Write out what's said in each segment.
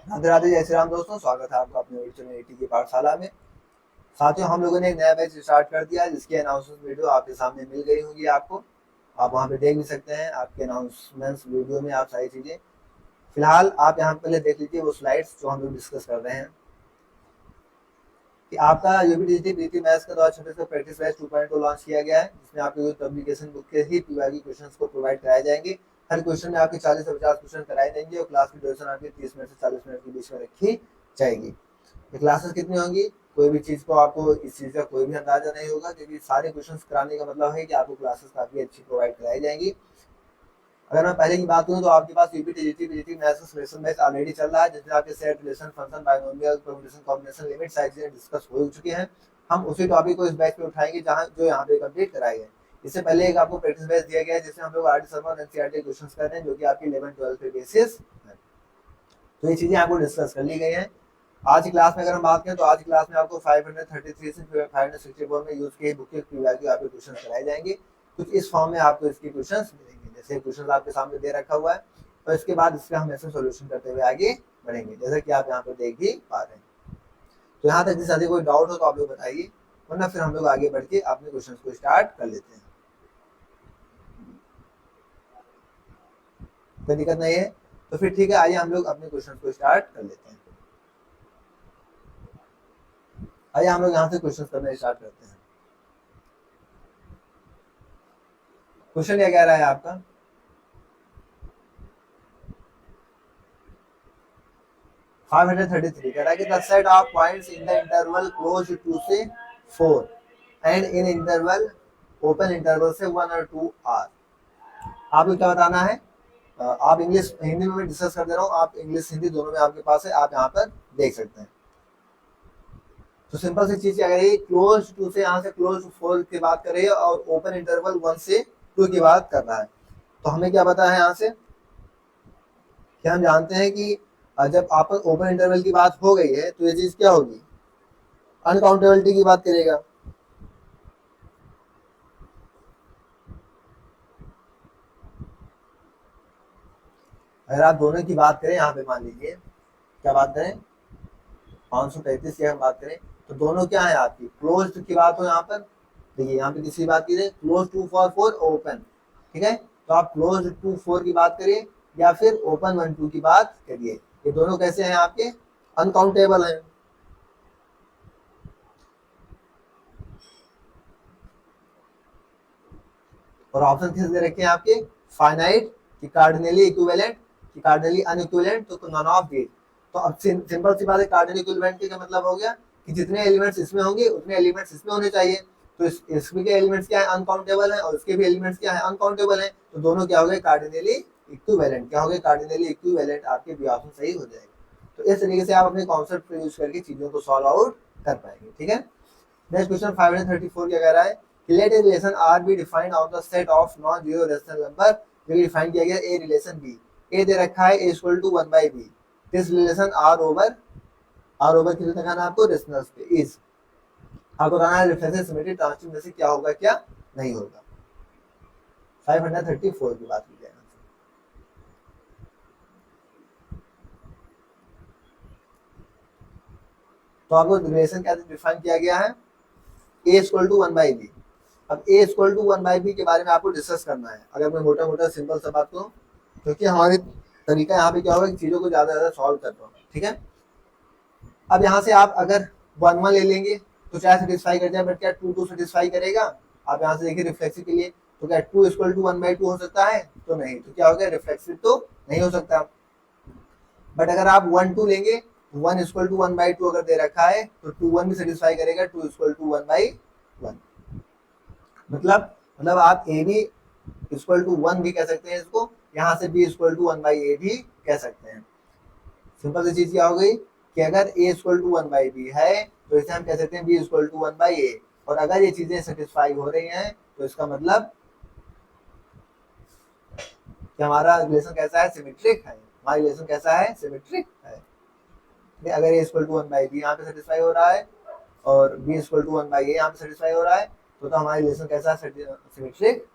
राधे राधे, जय श्री राम दोस्तों। स्वागत है आपका अपने ओरिजिनल की पाठशाला में। साथियों, हम लोगों ने एक नया बैच स्टार्ट कर दिया है जिसकी अनाउंसमेंट वीडियो आपके सामने मिल गई होगी आपको। आप वहां पे देख भी सकते हैं आपके अनाउंसमेंट्स वीडियो में आप सारी चीजें। फिलहाल आप यहाँ पहले देख लीजिए वो स्लाइड्स जो हम लोग डिस्कस कर रहे हैं कि आपका यूपीटीजीटी बीटी मैथ्स का 2026 का प्रैक्टिस बैच 2.0 लॉन्च किया गया है, जिसमें आपको यूथ पब्लिकेशन बुक के ही पीवाईक्यू क्वेश्चंस को प्रोवाइड कराए जाएंगे। हर क्वेश्चन में आपके 40 से 50 क्वेश्चन कराए जाएंगे और क्लास की ड्यूरेशन आपकी 30 मिनट से 40 मिनट के बीच में रखी जाएगी। ये क्लासेस कितनी होंगी, कोई भी चीज़ को आपको इस चीज़ का कोई भी अंदाजा नहीं होगा, क्योंकि सारे क्वेश्चंस कराने का मतलब है कि आपको क्लासेस काफ़ी अच्छी प्रोवाइड कराई जाएंगी। अगर मैं पहले की बात करूं तो आपके पास यूपीटीजीटी बीटी मैथ्स का सिलेक्शन बैच ऑलरेडी चल रहा है, जिसमें आपके set, relation, function, binomial, permutation, combination, limit सारी चीजें डिस्कस हो चुकी हैं। हम उसी टॉपिक को इस बैच पे उठाएंगे जहां जो यहाँ पे कंप्लीट कराई है। इससे पहले एक आपको प्रैक्टिस बैच दिया गया है जिसमें हम लोग आर डी शर्मा और एनसीईआरटी क्वेश्चंस कर रहे हैं, जो कि आपकी 11-12 पे बेसिस है। तो ये चीजें आपको डिस्कस कर ली गई हैं। आज की क्लास में अगर हम बात करें तो आज की क्लास में आपको 533 से 564 में यूज के बुक के पीवाईक्यू आपके क्वेश्चन कराए जाएंगे। कुछ इस फॉर्म में आपको इसके क्वेश्चन मिलेंगे, जैसे क्वेश्चन आपके सामने दे रखा हुआ है और इसके बाद इसका हम ऐसे सोल्यूशन करते हुए आगे बढ़ेंगे, जैसा कि आप यहाँ पर देख भी पा रहे हैं। तो यहाँ तक जिस अधिक कोई डाउट हो तो आप लोग बताइए, वरना फिर हम लोग आगे बढ़ के अपने क्वेश्चन को स्टार्ट कर लेते हैं। कोई दिक्कत नहीं है तो फिर ठीक है, आइए हम लोग अपने क्वेश्चन को स्टार्ट कर लेते हैं। आइए हम लोग यहाँ से क्वेश्चन करना स्टार्ट करते हैं। क्वेश्चन क्या कह रहा है आपका, 533 कह रहा है कि the set of points in the interval close two से 4 and in interval open interval से 1 और 2 आर। आपको क्या बताना है? आप इंग्लिश हिंदी में डिस्कस कर दे रहा हूँ, आप इंग्लिश हिंदी दोनों में आपके पास है, आप यहाँ पर देख सकते हैं। तो सिंपल सी चीज क्या करेगी, क्लोज टू से यहाँ से क्लोज टू 4 की बात कर रही है और ओपन इंटरवल 1 से 2 की बात कर रहा है। तो हमें क्या पता है यहाँ से कि हम जानते हैं कि जब आप ओपन इंटरवल की बात हो गई है तो ये चीज क्या होगी, अनकाउंटेबिलिटी की बात करेगा। अगर आप दोनों की बात करें, यहाँ पे मान लीजिए क्या बात करें, 533 की हम बात करें तो दोनों क्या है आपकी, क्लोज की बात हो यहाँ पर। देखिए यहाँ पे किसी बात की क्लोज टू फॉर 4 ओपन, ठीक है। तो आप क्लोज टू 4 की बात करिए या फिर ओपन 1 2 की बात करिए, ये दोनों कैसे हैं आपके, अनकाउंटेबल हैं। और ऑप्शन किस दे रखे हैं आपके, फाइनाइट, कि कार्डिनली इक्विवेलेंट, कि कार्डिनली अनइक्विवेलेंट, तो नॉन ऑफ दीज। तो अब सिंपल सी बात है, कार्डिनली इक्विवेलेंट का मतलब हो गया कि जितने एलिमेंट्स इसमें होंगे उतने एलिमेंट्स इसमें होने चाहिए। तो इसमें के एलिमेंट्स क्या है, अनकाउंटेबल है, और इसके भी एलिमेंट्स क्या है, अनकाउंटेबल है। तो दोनों क्या हो गए, कार्डिनली इक्विवेलेंट। क्या हो गए, कार्डिनली इक्विवेलेंट। आपके बी ऑप्शन सही हो जाएगा। तो इस तरीके से आप अपने कॉन्सेप्ट यूज करके चीजों को सॉल्व आउट कर पाएंगे, ठीक है। नेक्स्ट क्वेश्चन 534 क्या कह रहा है कि let a relation R be defined on the set of non zero rational number, जो कि डिफाइन किया गया ए रिलेशन बी। ए दे रखा है A equal to 1 by B. This relation R over किसे दिखाना है आपको, रेशनल्स पे। इज आपको बताना है रिफ्लेक्शन सिमेट्री ट्रांसटिव में से क्या होगा क्या नहीं होगा। 534 की बात की जाए तो आपको रिलेशन कैसे डिफाइन किया गया है, A equal to 1 by B. अब ए इक्वल टू 1 बाई बी के बारे में आपको डिस्कस करना है। अगर मैं मोटा मोटा सिंपल सा बात करूँ, क्योंकि हमारे तरीका यहाँ पे क्या होगा कि चीज़ों को ज़्यादा ज़्यादा सॉल्व कर रहा हूँ, ठीक है। अब यहाँ से आप अगर 1 1 ले लेंगे तो चाहे सेटिस्फाई कर जाए, बट क्या 2 2 सेटिस्फाई करेगा। आप यहाँ से देखिए रिफ्लेक्सिव के लिए, तो क्या 2 इक्वल टू 1 बाई 2 हो सकता है, तो नहीं। तो क्या हो गया, रिफ्लेक्सिव तो नहीं हो सकता। बट अगर आप 1 2 लेंगे, 1 इक्वल टू 1 बाई 2 अगर दे रखा है तो 2 1 भी सेटिस्फाई करेगा, 2 इक्वल टू 1 बाई 1। मतलब आप ए बी इक्वल टू 1 भी कह सकते हैं इसको, यहाँ से बी इक्वल टू 1 बाई ए भी कह सकते हैं। सिंपल सी चीज क्या हो गई कि अगर ए इक्वल टू 1 बाई बी है तो इसे हम कह सकते हैं बी इक्वल टू 1 बाई ए। और अगर ये चीजें सेटिस्फाई हो रही हैं तो इसका मतलब कि हमारा रिलेशन कैसा है, सिमेट्रिक है। हमारा रिलेशन कैसा है, सिमेट्रिक है। अगर ए इक्वल टू 1 बाई बी यहाँ पे सेटिस्फाई हो रहा है और बी इक्वल टू 1 बाई ए यहाँ पे सेटिस्फाई हो रहा है, तो हमारा रिलेशन कैसा है, सिमेट्रिक।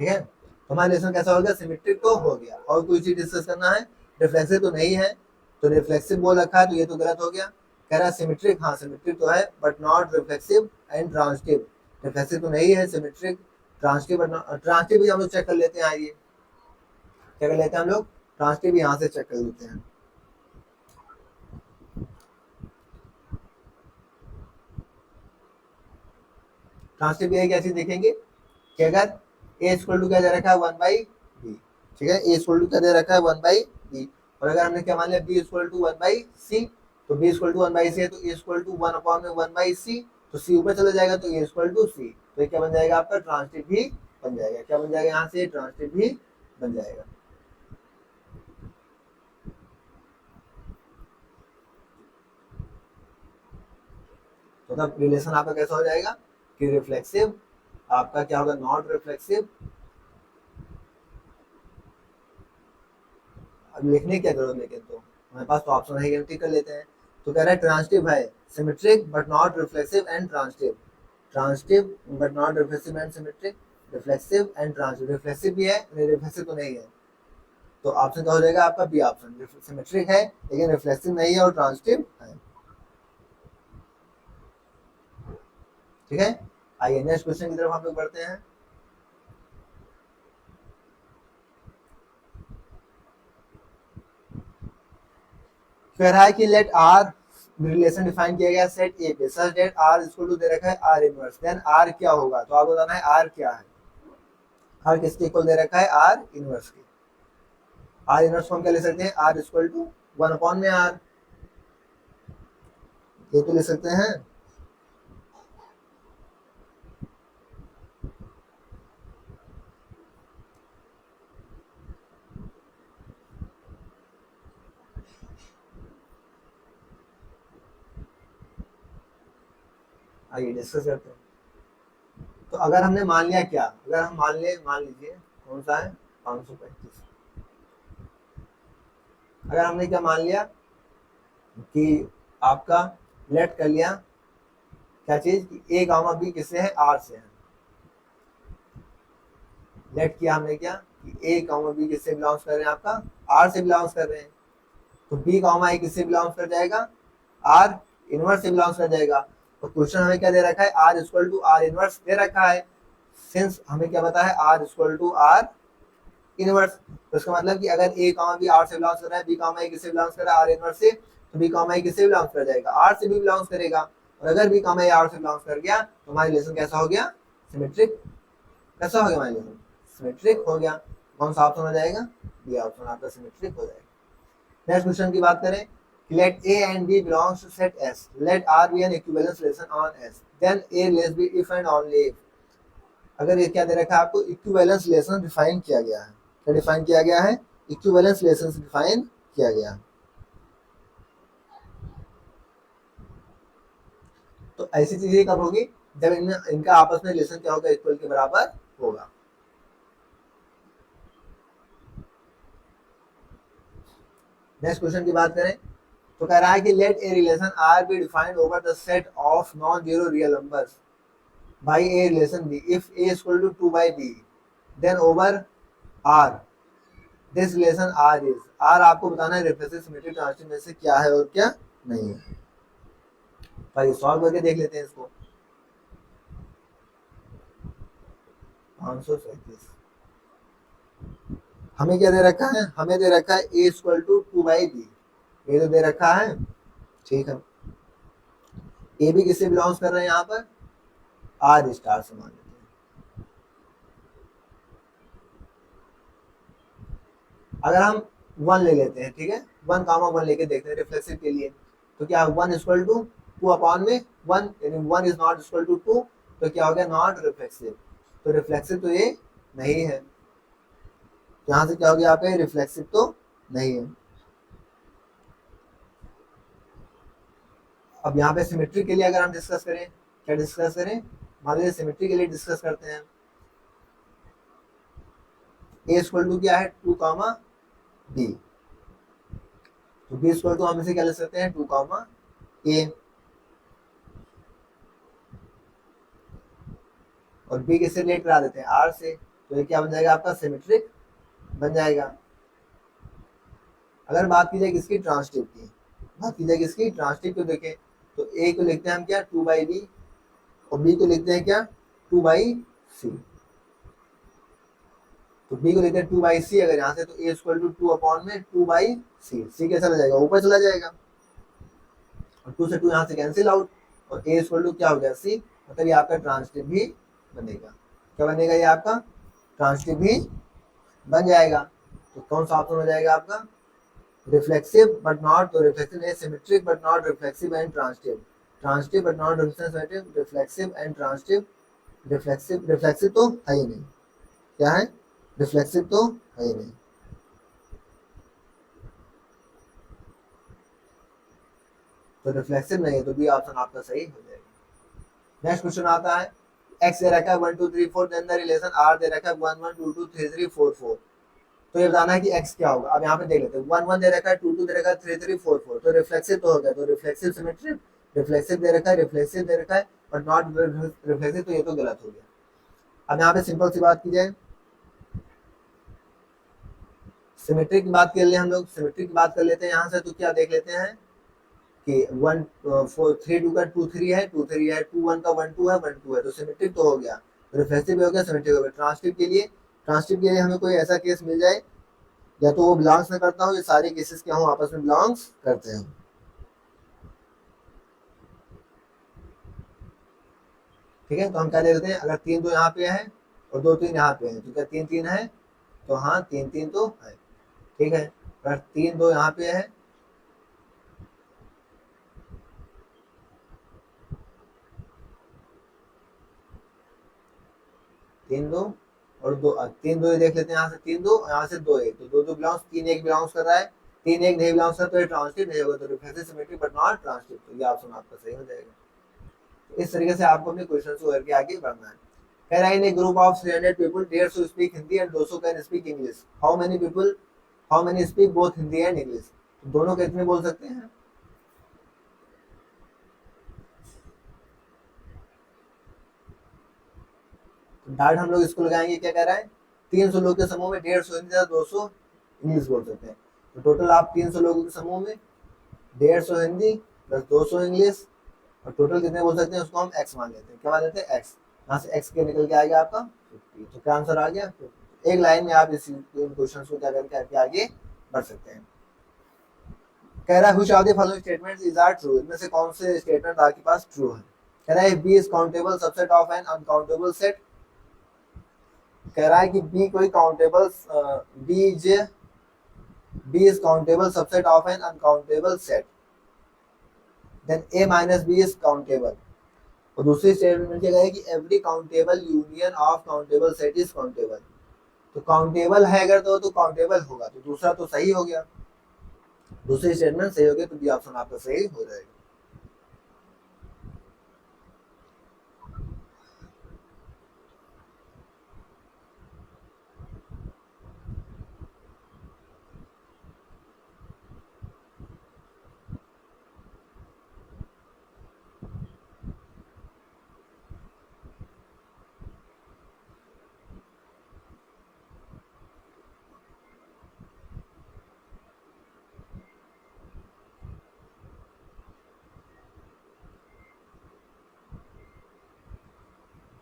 ठीक है, तो हमारा रिलेशन कैसा हो गया, सिमेट्रिक तो हो गया। और कोई चीज डिस्कस करना है, रिफ्लेक्सिव तो नहीं है, तो रिफ्लेक्सिव बोल रखा है तो ये तो गलत हो गया। कह रहा है सिमेट्रिक, हाँ सिमेट्रिक तो है but not reflexive and transitive, reflexive तो नहीं है, सिमेट्रिक ट्रांजिटिव, ट्रांजिटिव भी हम लोग चेक कर लेते हैं। आइए क्या कर लेते हैं हम लोग, ट्रांजिटिव भी यहाँ से चेक कर लेते हैं। ट्रांजिटिव भी क्या चीज देखेंगे कि अगर ए इक्वल टू क्या दे रखा है 1/b, ठीक है, ए इक्वल टू क्या दे रखा है 1/b, और अगर हमने क्या मान लिया b इक्वल टू 1/c, तो b इक्वल टू 1/c है तो a इक्वल टू 1/1/c, तो c ऊपर चला जाएगा तो a इक्वल टू c, तो ये क्या बन जाएगा आपका, ट्रांजिटिव भी बन जाएगा। क्या बन जाएगा यहाँ से, ट्रांजिटिव भी बन जाएगा। तो तब रिलेशन आपका कैसा हो जाएगा कि रिफ्लेक्सिव, आपका क्या होगा, नॉट रिफ्लेक्सिव। अब लिखने की क्या जरूरत, लेकिन तो हमारे पास तो ऑप्शन है, गिनती कर लेते हैं। तो कह रहा है ट्रांजिटिव है, symmetric but not reflexive and transitive, transitive but not reflexive and symmetric, reflexive and transitive, reflexive भी है, रिफ्लेक्सिव तो नहीं है, तो ऑप्शन क्या हो जाएगा आपका, बी ऑप्शन, सिमेट्रिक है लेकिन रिफ्लेक्सिव नहीं है और ट्रांजिटिव है। ठीक है, आइए नेक्स्ट क्वेश्चन की तरफ हम लोग बढ़ते हैं। कह रहा है कि लेट आर, रिलेशन डिफाइन किया गया सेट ए पे such that R equal to दे रखा है आर इनवर्स, देन आर क्या होगा, तो आपको बताना है आर क्या है। आर किसके इक्वल दे रखा है, आर इनवर्स के। आर इनवर्स को हम क्या ले सकते हैं, आर इक्वल टू 1 में आर, ये तो ले सकते हैं। आइए डिस्कस करते हैं। तो अगर हमने मान लिया क्या, अगर हम मान लीजिए कौन सा है 535, अगर हमने क्या मान लिया कि आपका लेट कर लिया क्या चीज कि ए गामा बी किससे है, आर से है। लेट किया हमने क्या कि ए गामा बी किससे बिलोंग्स कर रहे हैं, आपका आर से बिलोंग्स कर रहे हैं, तो बी गामा ए किससे बिलोंग्स कर जाएगा, आर इनवर्स से बिलोंग्स कर जाएगा। तो क्वेश्चन हमें क्या दे रखा है, R equal to R inverse दे रखा है, सिंस हमें क्या पता है R equal to R inverse, तो इसका मतलब कि अगर ए कामा बी आर से बिलोंग्स कर रहा है, बी कामा ए किससे बिलोंग्स कर रहा है, आर इनवर्स से, तो बी कामा ए किससे बिलोंग्स कर जाएगा, आर से भी बिलोंग्स करेगा। और अगर बी कामा ए आर से बिलोंग्स कर गया तो हमारा रिलेशन कैसा हो गया, सिमेट्रिक, कैसा हो गया हमारा रिलेशन, सिमेट्रिक हो गया। कौन सा ऑप्शन हो जाएगा, बी ऑप्शन आपका सिमेट्रिक हो जाएगा। नेक्स्ट क्वेश्चन की बात करें, let A and B belongs to set S, let R be an equivalence relation on S, then A less B if and only if। अगर ये क्या दे रखा है आपको, इक्विवेलेंस रिलेशन डिफाइन किया गया है, क्या डिफाइन किया गया है, इक्विवेलेंस रिलेशन डिफाइन किया गया है। तो ऐसी चीजें कब होगी, जब इनका आपस में रिलेशन क्या होगा, इक्वल के बराबर होगा। नेक्स्ट क्वेश्चन की बात करें, तो कह रहा है कि let a relation R be defined over the set of non zero real numbers by a relation b if a equal to 2/b, then over R this relation R is, R आपको बताना है reflexive symmetric transitive में से क्या है और क्या नहीं है। भाई सॉल्व करके देख लेते हैं इसको। 537 हमें क्या दे रखा है, हमें दे रखा है ए इक्वल टू 2/b, ये तो दे रखा है, ठीक है। ए भी किससे बिलोंग्स कर रहे हैं यहाँ पर, आर स्टार से मान लेते हैं। अगर हम 1 ले लेते हैं, ठीक है, 1 लेके देखते हैं रिफ्लेक्सिव के लिए, तो क्या 1 इक्वल टू 2/1, यानी 1 इज नॉट इक्वल टू 2, तो क्या हो गया, नॉट रिफ्लेक्सिव, तो रिफ्लेक्सिव तो ये नहीं है, तो यहाँ से क्या हो गया आपका, रिफ्लेक्सिव तो नहीं है। अब यहाँ पे सिमेट्री के लिए अगर हम डिस्कस करें, क्या डिस्कस करें, मान लीजिए सिमेट्री के लिए डिस्कस करते हैं। ए इक्वल टू क्या है, 2, b, तो b इक्वल टू हम इसे क्या ले सकते हैं, 2, a, और b किससे रिलेट करा देते हैं, r से, तो ये क्या बन जाएगा आपका, सिमेट्रिक बन जाएगा। अगर बात की जाए किसकी, ट्रांसटिव की, बात की जाए किसकी, ट्रांसटिव को देखें तो ए को लिखते हैं हम क्या, 2/b, और बी को लिखते हैं क्या, 2/c। तो बी को लिखते हैं 2/c, अगर यहाँ से तो ए इक्वल टू 2/2/c, सी कैसा हो जाएगा, ऊपर चला जाएगा, और 2 से 2 यहाँ से कैंसिल आउट, और ए इक्वल टू क्या हो गया, सी, मतलब ये आपका ट्रांसटिव भी बनेगा। क्या बनेगा, ये आपका ट्रांसटिव भी बन जाएगा। तो कौन सा ऑप्शन हो जाएगा आपका, रिफ्लेक्सिव बट नॉट, तो रिफ्लेक्सिव नहीं, symmetric but not reflexive and transitive, transitive but not reflexive, reflexive and transitive, reflexive, reflexive तो है ही नहीं, क्या है, रिफ्लेक्सिव तो है ही नहीं। तो रिफ्लेक्सिव नहीं है, तो बी ऑप्शन आपका सही हो जाएगा। नेक्स्ट क्वेश्चन आता है, एक्स दे रखा है 1 2 3 4, देन द रिलेशन आर दे रखा है 1 1 2 2 3 3 4 4। तो ये बताना है कि x क्या होगा। अब यहाँ पे देख लेते हैं, 1 1 दे रखा है, 2 2 दे रखा है, 3 3 4 4, तो रिफ्लेक्सिव तो हो गया, तो रिफ्लेक्सिव सिमेट्रिक, रिफ्लेक्सिव दे रखा है, रिफ्लेक्सिव दे रखा है, बट नॉट रिफ्लेक्सिव, तो ये तो गलत हो गया। अब यहाँ पे सिंपल सी बात की जाए, सिमेट्रिक की बात कर ले, हम लोग सिमेट्रिक की बात कर लेते हैं यहाँ से, तो क्या देख लेते हैं कि 1 4 3 2 का 2 3 है, 2 3 है, 2 1 का 1 2 है, 1 2 है, तो सिमेट्रिक तो हो गया, रिफ्लेक्सिव हो गया, सिमेट्रिक हो गया। ट्रांसटिव के लिए हमें कोई ऐसा केस मिल जाए, या तो वो बिलोंग्स में करता हूँ, ये सारे केसेस क्या हूँ, आपस में बिलोंग्स करते हैं। ठीक है, तो हम क्या ले लेते हैं, अगर 3 2 यहाँ पे है और 2 3 यहाँ पे है, तो क्या 3 3 है, तो हाँ 3 3 तो है। ठीक है, अगर 3 2 यहाँ पे है, 3 2 और 2, 3 2 देख लेते हैं, यहाँ से 3 2, यहाँ से 2 1, तो 2 2 बिलोंग्स, 3 1 बिलोंग्स कर रहा है, 3 1 नहीं बिलोंग्स कर, तो ये ट्रांसटिव नहीं होगा, तो reflexive symmetric but not transitive, तो ये ऑप्शन आपका सही हो जाएगा। तो इस तरीके से आपको अपने क्वेश्चन को करके आगे बढ़ना है। कह रहा है, in a group of 300 people, 150 speak Hindi and 200 can speak English, how many people, how many speak both Hindi and English, तो दोनों कितने बोल सकते हैं। तो डार्ट हम लोग इसको लगाएंगे, क्या कह रहा है, 300 लोग के समूह में 150 हिंदी या 200 इंग्लिश बोल सकते हैं, तो टोटल आप 300 लोगों के समूह में 150 हिंदी प्लस 200 इंग्लिश, और टोटल कितने बोल सकते हैं, उसको हम एक्स मान लेते हैं, क्या मान लेते हैं, एक्स, यहाँ से एक्स के निकल के आएगा आपका 50, तो क्या आंसर आ गया 50। एक लाइन में आप इस क्वेश्चन को क्या करके आगे बढ़ सकते हैं। कह रहा है which of the following statements is are true, इनमें से कौन से स्टेटमेंट आपके पास ट्रू है। कह रहा है B is countable subset of an uncountable set, कह रहा है कि बी कोई countable, B is countable subset of an uncountable set, then A minus B is countable, और दूसरी स्टेटमेंट क्या है कि every countable union of countable set is countable, तो काउंटेबल है अगर तो काउंटेबल होगा, तो दूसरा तो सही हो गया, दूसरी स्टेटमेंट सही हो गई, तो बी ऑप्शन आपका सही हो जाएगा।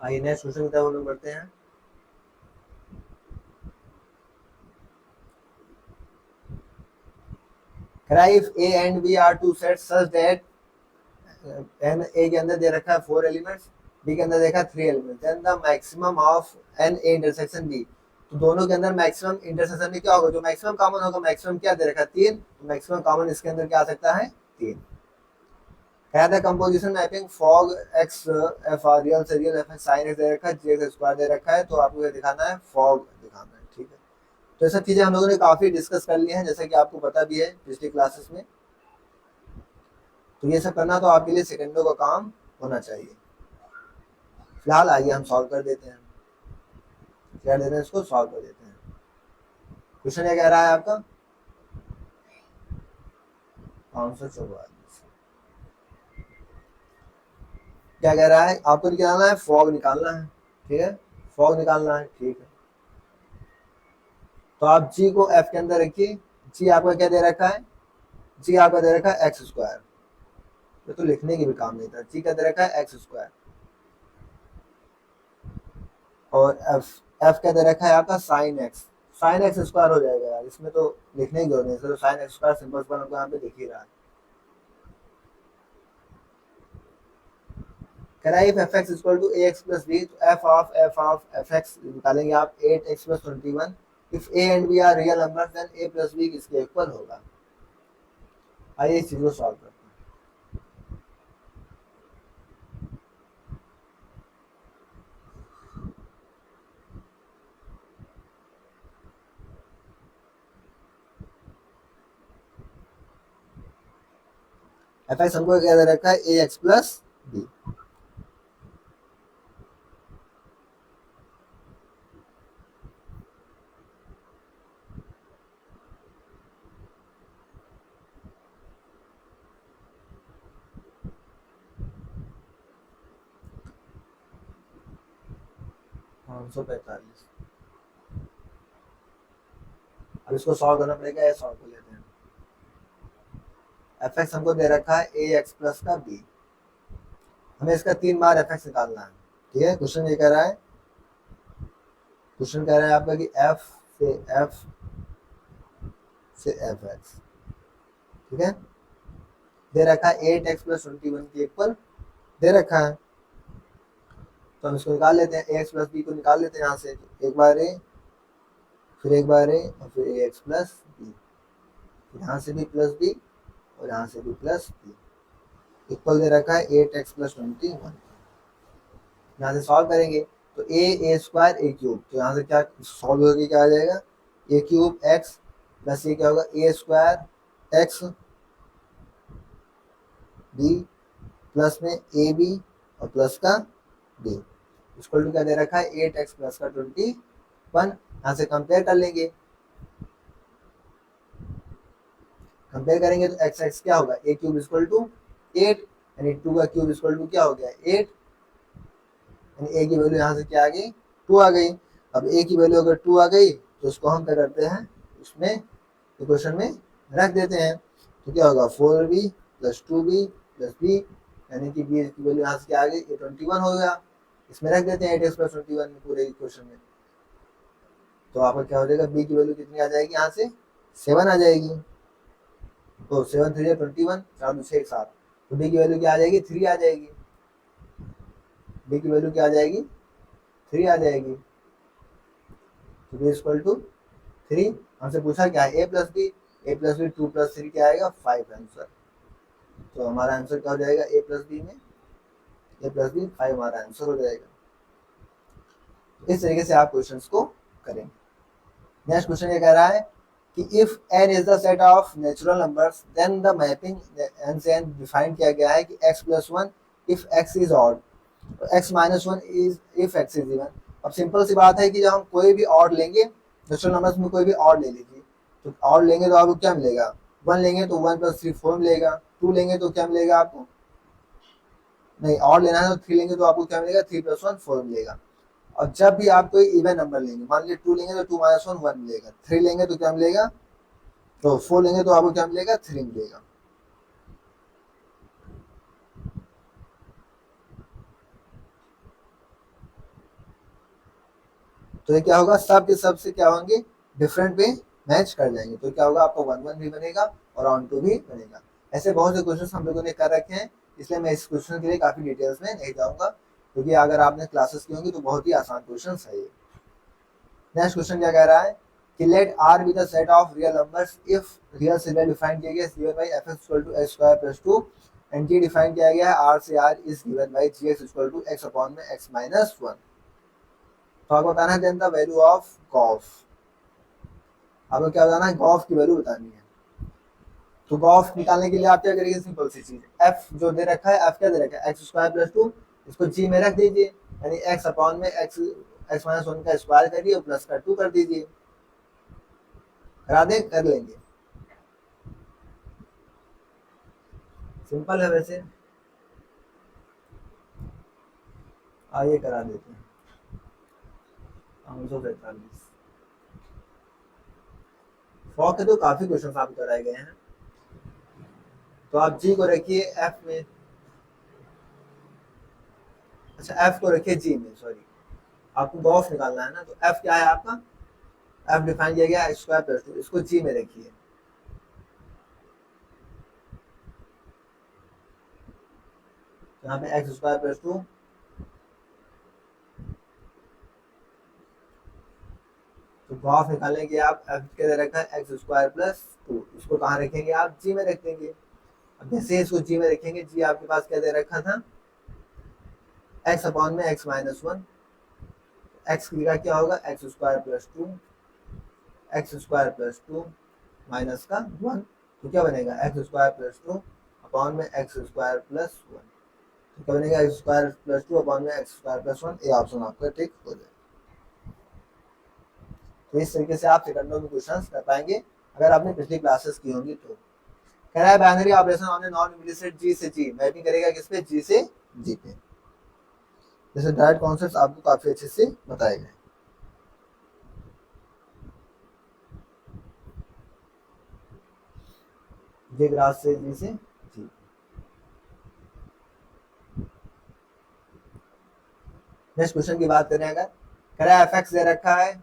आइए नेक्स्ट क्वेश्चन की तरफ हम लोग बढ़ते हैं। if a and b are two sets such that n a के अंदर दे रखा है 4 एलिमेंट्स, b के अंदर देखा 3 elements, then the maximum of n a intersection b, तो दोनों के अंदर मैक्सिमम इंटरसेक्शन में क्या होगा, जो मैक्सिमम कॉमन होगा, मैक्सिमम क्या दे रखा है 3, तो मैक्सिमम कॉमन इसके अंदर क्या आ सकता है 3। कह था composition mapping fog x F R real से रियल एफ साइन एक्स दे रखा है, जी एक्स स्क्वायर दे रखा है, तो आपको ये दिखाना है फॉग दिखाना है। ठीक है, तो ये सब चीजें हम लोगों ने काफी डिस्कस कर ली हैं, जैसा कि आपको पता भी है पिछली क्लासेस में, तो ये सब करना तो आपके लिए सेकंडों का काम होना चाहिए। फिलहाल आइए हम सॉल्व कर देते हैं, क्या देते हैं, इसको सॉल्व कर देते हैं। क्वेश्चन क्या कह रहा है आपका 544, क्या कह रहा है, आपको निकालना है फॉग निकालना है। ठीक है, फॉग निकालना है, ठीक है, तो आप जी को एफ के अंदर रखिए। जी आपका क्या दे रखा है, जी आपका दे रखा है एक्स स्क्वायर, ये तो लिखने की भी काम नहीं था। जी का दे रखा है एक्स स्क्वायर, और एफ एफ का दे रखा है आपका sine x. Sine x square हो जाएगा यार, इसमें तो लिखने की जरूरत नहीं, तो sine x square simple one आपको यहाँ पे दिख ही रहा है। कह रहा है if f x equal to a x plus b, तो एफ ऑफ एफ एक्स निकालेंगे आप 8x plus 21। If a and b are real number then a plus b किसके इक्वल होगा। आइए इस चीज को सॉल्व करते हैं। एफ एक्स हमको क्या दे रखा है, ए एक्स प्लस बी। हाँ 145। अब इसको सॉल्व करना पड़ेगा, ये सॉल्व कर लेते हैं। एफ एक्स हमको दे रखा है ए एक्स प्लस का बी, हमें इसका 3 बार एफ एक्स निकालना है। ठीक है, क्वेश्चन ये कह रहा है, क्वेश्चन कह रहा है आपका कि एफ से एफ एक्स, ठीक है, दे रखा है 8x प्लस 21 के इक्वल दे रखा है। तो हम इसको निकाल लेते हैं, ए एक्स प्लस बी को निकाल लेते हैं यहाँ से। तो एक बार ए, फिर एक बार ए, और फिर ए एक्स प्लस बी, फिर यहाँ से भी प्लस बी, और यहाँ से भी प्लस बी, इक्वल दे रखा है 8x प्लस 21। यहाँ से सॉल्व करेंगे तो ए स्क्वायर ए क्यूब, तो यहाँ से क्या सॉल्व होगी, क्या आ जाएगा, ए क्यूब एक्स प्लस ये क्या होगा, ए स्क्वायर एक्स बी प्लस में ए बी और प्लस का बी, इक्वल टू क्या दे रखा है 8x प्लस का 21। यहाँ से कंपेयर कर लेंगे, कंपेयर करेंगे तो एक्स एक्स क्या होगा, ए क्यूब इक्वल टू 8, यानी 2 का क्यूब इक्वल टू क्या हो गया 8, यानी ए की वैल्यू यहाँ से क्या आ गई 2 आ गई। अब ए की वैल्यू अगर 2 आ गई तो उसको हम क्या करते हैं, उसमें इक्वेशन में रख देते हैं। तो क्या होगा 4b plus 2b plus B, यानी कि बी की वैल्यू यहाँ से क्या आ गई, ये 21 हो गया। इसमें रख देते हैं 8x प्लस 21 में पूरे इक्वेशन में। तो आपका क्या हो जाएगा, बी की वैल्यू कितनी आ जाएगी, यहाँ से 7 आ जाएगी। तो 7 3 21, 4 2 6 7, तो बी की वैल्यू क्या आ जाएगी, 3 आ जाएगी। बी की वैल्यू क्या आ जाएगी, 3 आ जाएगी। तो बी इक्वल टू 3, हमसे पूछा क्या है, ए प्लस बी 2 प्लस 3 क्या आएगा 5 आंसर। तो हमारा आंसर क्या हो जाएगा, ए प्लस बी में ए प्लस बी 5 हमारा आंसर हो जाएगा। इस तरीके से आप क्वेश्चंस को करेंगे। नेक्स्ट क्वेश्चन ये कह रहा है कि if n is the set of natural numbers then the mapping n से n डिफाइन किया गया है कि x plus 1 if x is odd, तो x minus 1 is if x is even. अब सिंपल सी बात है कि जब हम कोई भी ऑड लेंगे, नेचुरल नंबर्स में कोई भी ऑड ले लीजिए, तो ऑड लेंगे तो आपको क्या मिलेगा, 1 लेंगे तो 1 प्लस 3 4 मिलेगा, 2 लेंगे तो क्या मिलेगा आपको, नहीं ऑड लेना है तो 3 लेंगे तो आपको क्या मिलेगा, 3 प्लस 1 4 मिलेगा। और जब भी आप कोई इवन नंबर लेंगे, मान लीजिए 2 लेंगे तो 2 माइनस 1 1 मिलेगा, 3 लेंगे तो क्या मिलेगा, तो 4 लेंगे तो आपको क्या मिलेगा, 3 मिलेगा। तो ये क्या होगा, सब के सब से क्या होंगे, डिफरेंट पे मैच कर जाएंगे। तो क्या होगा, आपको 1 1 भी बनेगा और ऑन टू भी बनेगा। ऐसे बहुत से क्वेश्चन हम लोगों ने कर रखे हैं, इसलिए मैं इस क्वेश्चन के लिए काफी डिटेल्स में नहीं जाऊंगा, क्योंकि अगर आपने क्लासेस की होंगी तो बहुत ही आसान क्वेश्चन है ये। नेक्स्ट क्वेश्चन क्या कह रहा है कि let R be the set of real numbers if real से रियल डिफाइन किया गया given by f x equal to x square plus 2, and g define किया गया है आर से R is given by g x equal to x upon में x minus 1। तो आपको बताना है then the value of gof. आपको क्या बताना है, गॉफ की वैल्यू बतानी है। तो गॉफ निकालने के लिए आप क्या करेंगे, सिंपल सी चीज, एफ जो दे रखा है, एफ क्या दे रखा है एक्स स्क्वायर प्लस 2, इसको जी में रख दीजिए, यानी एक्स अपॉन में एक्स एक्स माइनस 1 का स्क्वायर करिए और प्लस का 2 कर दीजिए। करा दें, कर लेंगे, सिंपल है वैसे। आइए करा देते हैं। 545 फॉर के तो काफी क्वेश्चन आपको कराए गए हैं, तो आप जी को रखिए एफ में, अच्छा एफ को रखिए जी में, सॉरी आपको गॉस निकालना है ना, तो एफ क्या है आपका, एफ डिफाइन किया गया एक्स स्क्वायर प्लस 2, इसको जी में रखिए। यहाँ पे एक्स स्क्वायर प्लस 2, तो गॉस निकालने के आप एफ के दे रखा है एक्स स्क्वायर प्लस 2, इसको कहाँ रखेंगे आप, जी में रख देंगे। अब जैसे इसको जी में रखेंगे, जी आपके पास क्या दे रखा था, एक्स अपॉन में एक्स माइनस 1, एक्स की जगह क्या होगा x square plus 2, x square plus 2 minus का 1, तो क्या बनेगा एक्स स्क्वायर प्लस 2 अपॉन में एक्स स्क्वायर प्लस 1, तो क्या बनेगा एक्स स्क्वायर प्लस 2 अपॉन में एक्स स्क्वायर प्लस 1, ये ऑप्शन आपका टिक हो जाएगा। तो इस तरीके से आप सेकंडों में क्वेश्चंस कर पाएंगे अगर आपने पिछली क्लासेस की होंगी तो। कह रहा है binary operation on a non implicit G से जी, मैपिंग करेगा किस पे, जी से जी पे। जैसे डायरेक्ट कॉन्सेप्ट्स आपको काफी अच्छे से बताए गए। जे ग्रास से जी से जी। नेक्स्ट क्वेश्चन की बात करें, अगर कह रहा है एफ एक्स दे रखा है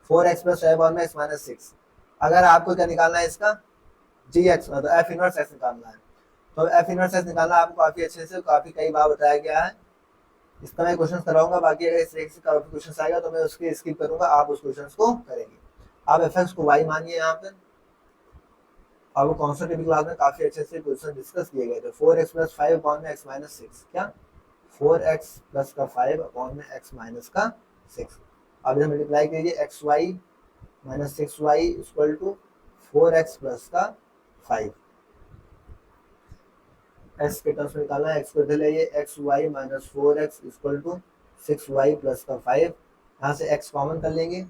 4x प्लस 5 माइनस 6, अगर आपको क्या निकालना है इसका जी एक्स, मतलब एफ इनवर्स एक्स निकालना है, तो एफ इनवर्स एक्स निकालना आपको काफी अच्छे से काफी कई बार बताया गया है, इसका मैं क्वेश्चन कराऊंगा, बाकी अगर इस तरीके से काफी क्वेश्चन आएगा तो मैं उसके स्किप करूंगा, आप उस क्वेश्चन को करेंगे। आप एफ एक्स को वाई मानिए, यहाँ पे आपको कॉन्सेप्ट क्लास में काफी अच्छे से क्वेश्चन डिस्कस किए गए थे। 4x प्लस 5 अपॉन में x माइनस 6, क्या 4x प्लस का 5 अपॉन में x माइनस का 6, अब इधर मल्टीप्लाई कीजिए x y minus 6y equal to 4x plus का 5, x के टर्म्स में निकालना है, x को इधर लाइए, x y minus 4x equal to 6y plus का 5, यहाँ से x कॉमन कर लेंगे,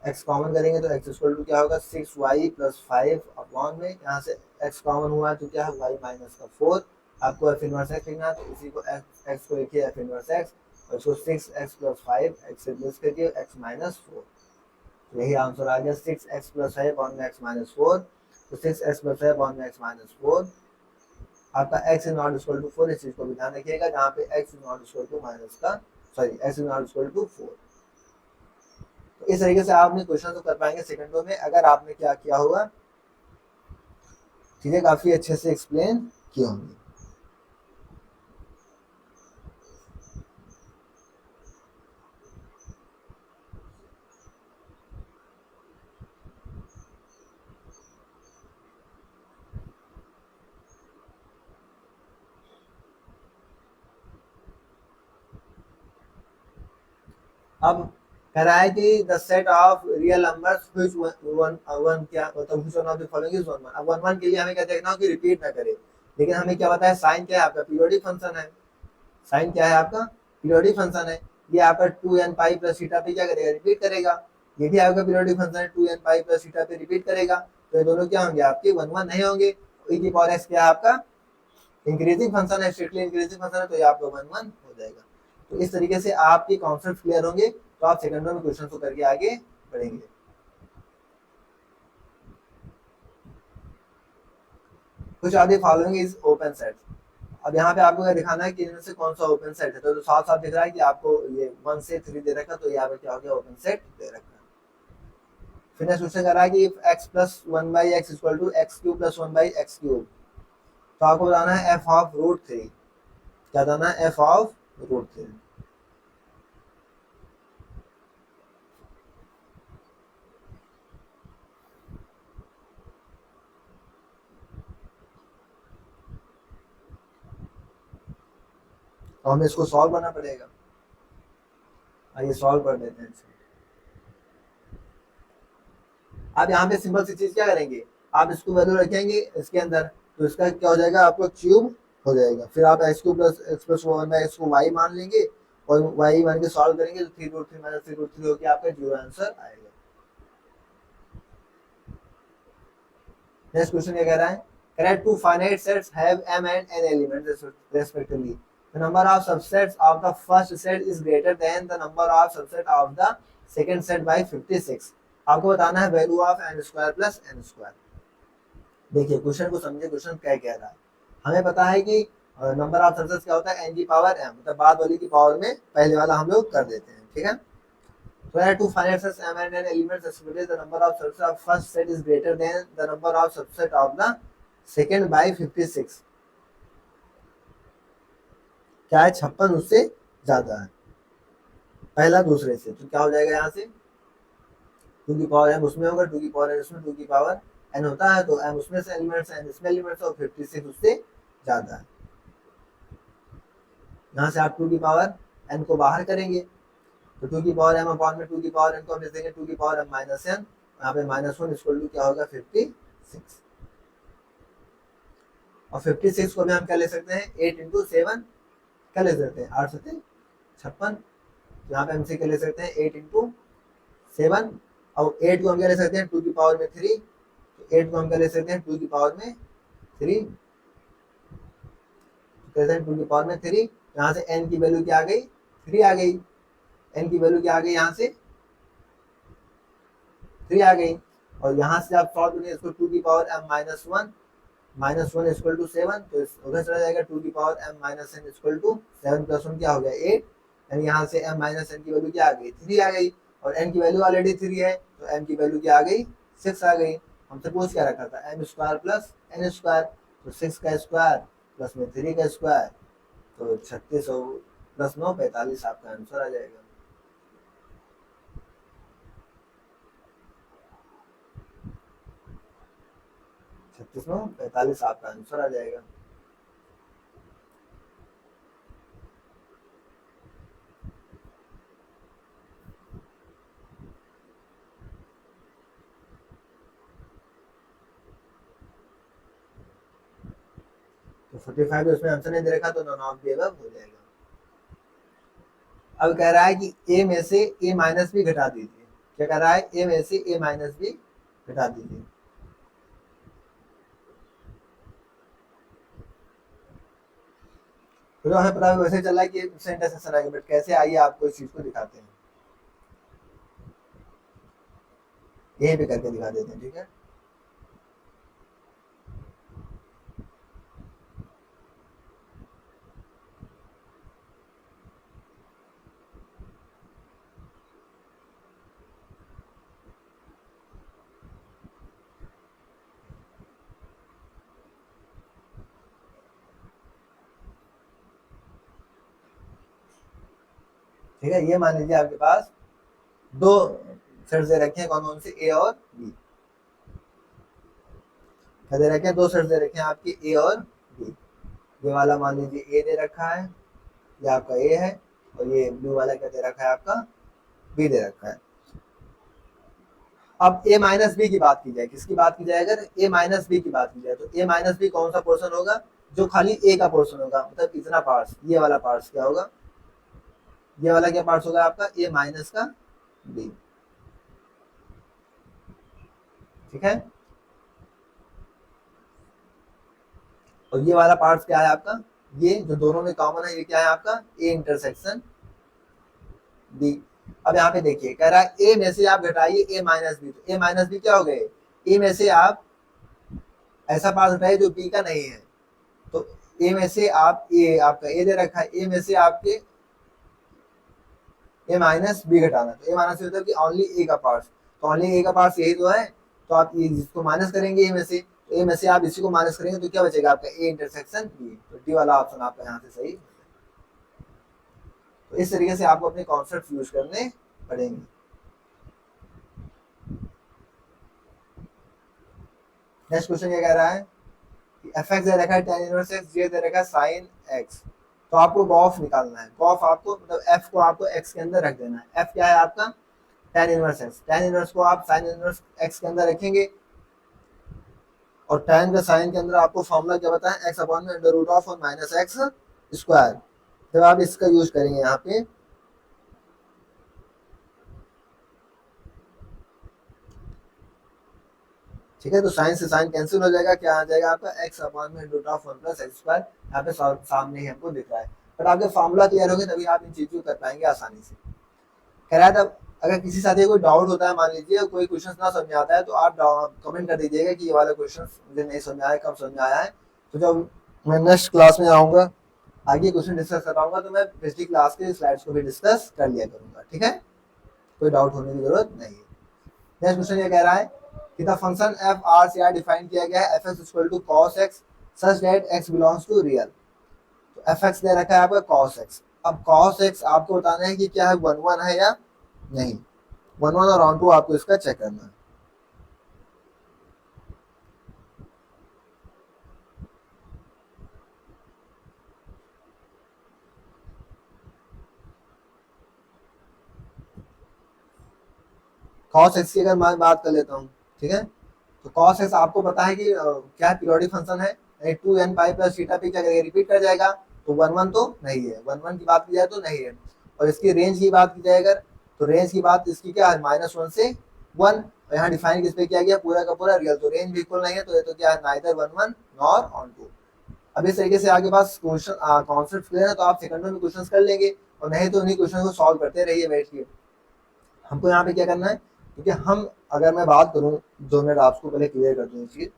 x कॉमन करेंगे तो x इक्वल टू क्या होगा 6y प्लस 5 अपॉन में, यहाँ से x कॉमन हुआ तो क्या है y माइनस का 4, आपको f इनवर्स x लिखना है, तो इसी को x को लिखिए f इनवर्स x, और इसको 6x प्लस 5 x से प्लस करिए x माइनस 4, तो यही आंसर आ गया 6x प्लस 5 अपॉन में x माइनस 4, तो 6x प्लस 5 अपॉन में x माइनस 4, आपका x is not equal to 4, इस चीज को भी ध्यान रखिएगा, जहाँ पे x is not equal to minus का, sorry x is not equal to 4। तो इस तरीके से आपने क्वेश्चन तो कर पाएंगे सेकंडों में, अगर आपने क्या किया होगा, चीजें काफी अच्छे से एक्सप्लेन की होंगी। अब कह रहा है कि the set of real numbers which one क्या मतलब which one of the following is 1 1, अब 1 1 के लिए हमें क्या देखना हो कि रिपीट ना करे, लेकिन हमें क्या पता है साइन क्या है आपका, पीरियोडिक फंक्शन है, साइन क्या है आपका पीरियोडिक फंक्शन है, ये आपका 2n पाई प्लस थीटा पे क्या करेगा रिपीट करेगा, ये भी आपका पीरियोडिक फंक्शन है 2n पाई प्लस थीटा पे रिपीट करेगा, तो ये दोनों क्या होंगे आपके 1 1 नहीं होंगे, e की पावर x क्या है आपका इंक्रीजिंग फंक्शन है, स्ट्रिक्टली इंक्रीजिंग फंक्शन है, तो ये आपका 1 1 हो जाएगा। तो इस तरीके से आपके कॉन्सेप्ट क्लियर होंगे, तो आप सेकंडों में क्वेश्चन को करके आगे बढ़ेंगे। कुछ आगे फॉलोइंग इज ओपन सेट, अब यहाँ पे आपको दिखाना है कि इनमें से कौन सा ओपन सेट है, तो साफ साफ दिख रहा है कि आपको ये 1 से 3 दे रखा, तो यहाँ पे क्या हो गया ओपन सेट दे रखा। फिर नेक्स्ट क्वेश्चन कर रहा है कि x plus 1 by x equal to x cube plus 1 by x cube, तो आपको बताना है f ऑफ रूट 3, क्या बताना है f ऑफ रूट 3, तो हमें इसको सॉल्व करना पड़ेगा, आइए सॉल्व कर देते हैं। आप यहाँ पे सिंपल सी चीज क्या करेंगे, आप इसको वैल्यू रखेंगे इसके अंदर, तो इसका क्या हो जाएगा आपको क्यूब हो जाएगा, फिर आप x cube plus x plus 1 by x को वाई मान लेंगे, और वाई मान के सॉल्व करेंगे तो 3 रूट 3 माइनस 3 रूट 3 होकर आपका जीरो आंसर आएगा। नेक्स्ट क्वेश्चन क्या कह रहा है, correct two finite sets have m and n elements respectively. The number of subsets of the first set is greater than the number of subset of the second set by 56. आपको बताना है value of n square plus n square. देखिए question को समझे, question क्या कह रहा है। हमें पता है कि नंबर ऑफ सर्कल्स क्या होता है, एन की पावर एम, मतलब बाद वाली की पावर में पहले वाला हम लोग कर देते हैं, ठीक है। So to find such m and n elements especially the number of subsets of first set is greater than the number of subset of the second by 56। क्या है, 56 उससे ज्यादा है पहला दूसरे से, तो क्या हो जाएगा यहाँ से 2 की पावर m उसमें होगा, 2 की पावर n उसमें, 2 की पावर n होता है, तो m उसमें से एलिमेंट्स n इसमें एलिमेंट्स और 56 उससे ज्यादा है। यहाँ से आप 2 की पावर n को बाहर करेंगे तो 2 की पावर m अपॉन में 2 की पावर n को हम लिख देंगे 2 की पावर m माइनस n, यहाँ पे -1 इक्वल टू क्या होगा 56। और 56 को भी हम क्या ले सकते हैं 8 इंटू 7 क्या ले सकते हैं 8 7 56, यहाँ पे हम से क्या ले सकते हैं 8 इंटू 7, और 8 को हम क्या ले सकते हैं 2 की पावर में 3, तो 8 को हम क्या ले सकते हैं 2 की पावर में 3, कहते हैं 2 की पावर में 3, यहाँ से n की वैल्यू क्या आ गई 3 आ गई, n की वैल्यू क्या आ गई यहाँ से 3 आ गई। और यहाँ से आप सॉल्व करेंगे इसको 2 की power m minus one equal to 7, तो उधर चला जाएगा 2 की power m minus n equal to 7 plus 1 क्या हो गया 8, यानी यहाँ से m माइनस n की वैल्यू क्या आ गई 3 आ गई, और n की वैल्यू ऑलरेडी 3 है तो m की वैल्यू क्या आ गई 6 आ गई। हमसे पूछ क्या रखा था m square plus n square, तो 6 का स्क्वायर प्लस में 3 का स्क्वायर, तो 36 प्लस 9 45 आपका आंसर आ जाएगा। छत्तीस में 45 आपका आंसर आ जाएगा। तो 45 उसमें आंसर नहीं दे रखा तो नॉन ऑफ द अबव हो जाएगा। अब कह रहा है कि a में से a माइनस भी घटा दीजिए, क्या कह रहा है a में से a माइनस भी घटा दीजिए। तो हमें पता है वैसे चला है कि इंटरसेक्शन आएगा, बट कैसे आइए आपको इस चीज को दिखाते हैं, यहीं पे करके दिखा देते हैं, ठीक है। ठीक है, ये मान लीजिए आपके पास दो सेट्स दे रखे हैं, कौन कौन से ए और बी, क्या दे रखे हैं दो सेट्स दे रखे हैं आपके ए और बी। ये वाला मान लीजिए ए दे रखा है, ये आपका ए है, और ये ब्लू वाला क्या दे रखा है आपका बी दे रखा है। अब a माइनस बी की बात की जाए, किसकी बात की जाए अगर a माइनस बी की बात की जाए, तो a माइनस बी कौन सा पोर्शन होगा जो खाली a का पोर्शन होगा, मतलब इतना पार्ट्स, ये वाला पार्ट्स क्या होगा, ये वाला क्या पार्ट्स होगा आपका a माइनस का b, ठीक है। और ये वाला पार्ट्स क्या है आपका, ये जो दोनों में कॉमन है ये क्या है आपका a इंटरसेक्शन b। अब यहाँ पे देखिए कह रहा है a में से आप घटाइए a माइनस बी, तो a माइनस बी क्या हो गए, a में से आप ऐसा पार्ट घटाइए जो b का नहीं है, तो a में से आप a आपका a दे रखा है, a में से आपके a माइनस बी घटाना, तो a माइनस मतलब कि ओनली a का पार्ट, तो ओनली a का पार्ट यही तो है, तो आप ये जिसको माइनस करेंगे a में से, तो a में से आप इसी को माइनस करेंगे तो क्या बचेगा आपका a इंटरसेक्शन b, तो डी वाला ऑप्शन आपका यहाँ से सही। तो इस तरीके से आपको अपने कॉन्सेप्ट यूज करने पड़ेंगे। नेक्स्ट क्वेश्चन क्या कह रहा है कि एफ एक्स दे रखा है tan इनवर्स x, जे दे रखा है sin x, तो आपको गॉफ निकालना है। गॉफ आपको मतलब f को आपको x के अंदर रख देना है। f क्या है आपका tan inverse x, tan inverse को आप sin इनवर्स x के अंदर रखेंगे, और tan का sin के अंदर आपको फॉर्मूला क्या बताएं x अपॉन में अंडर रूट ऑफ और माइनस एक्स स्क्वायर, जब आप इसका यूज करेंगे यहाँ पे, ठीक है, तो साइन से साइन कैंसिल हो जाएगा, क्या आ जाएगा आपका x अपॉन में root of 1 plus x square, यहाँ पे सामने ही हमको दिख रहा है। बट आपके फॉर्मूला क्लियर होंगे तभी आप इन चीजों को कर पाएंगे आसानी से। कह रहा था अगर किसी साथी को कोई डाउट होता है, मान लीजिए कोई क्वेश्चन ना समझ में आता है, तो आप कमेंट कर दीजिएगा कि ये वाला क्वेश्चन मुझे नहीं समझ में आया, कब समझ में आया है। तो जब मैं नेक्स्ट क्लास में आऊँगा, आगे क्वेश्चन डिस्कस कर पाऊंगा, तो मैं पिछली क्लास के स्लाइड्स को भी डिस्कस कर लिया करूंगा। ठीक है, कोई डाउट होने की जरूरत नहीं है। नेक्स्ट क्वेश्चन ये कह रहा है कि द फंक्शन एफ आर से डिफाइन किया गया है f x equal to cos x such that x belongs to real. तो एफ एक्स दे रखा है आपका कॉस एक्स। अब कॉस एक्स आपको बताना है कि क्या है, वन वन है या नहीं। वन वन और ऑन टू आपको इसका चेक करना है। कॉस एक्स की अगर मैं बात कर लेता हूँ, ठीक है, तो कॉस एक्स आपको पता है कि क्या पीरियोडिक फंक्शन है, two n pi plus theta पी क्या करेगा, रिपीट कर जाएगा। तो वन वन तो नहीं है, वन वन की बात की जाए तो नहीं है। और इसकी रेंज की बात की जाए अगर, तो रेंज की बात इसकी क्या है, माइनस वन से वन। यहाँ डिफाइन किस पे किया गया, पूरा का पूरा रियल, तो रेंज भी इक्वल नहीं है, तो ये तो क्या है, neither one one nor onto. अब इस तरीके से आपके पास क्वेश्चन कॉन्सेप्ट क्लियर है, तो आप सेकंडों में क्वेश्चन कर लेंगे, और नहीं तो उन्हीं क्वेश्चन को सॉल्व करते रहिए बैठ के। हमको यहाँ पे क्या करना है, क्योंकि हम, अगर मैं बात करूँ, 2 मिनट आपको पहले क्लियर कर दूँ चीज,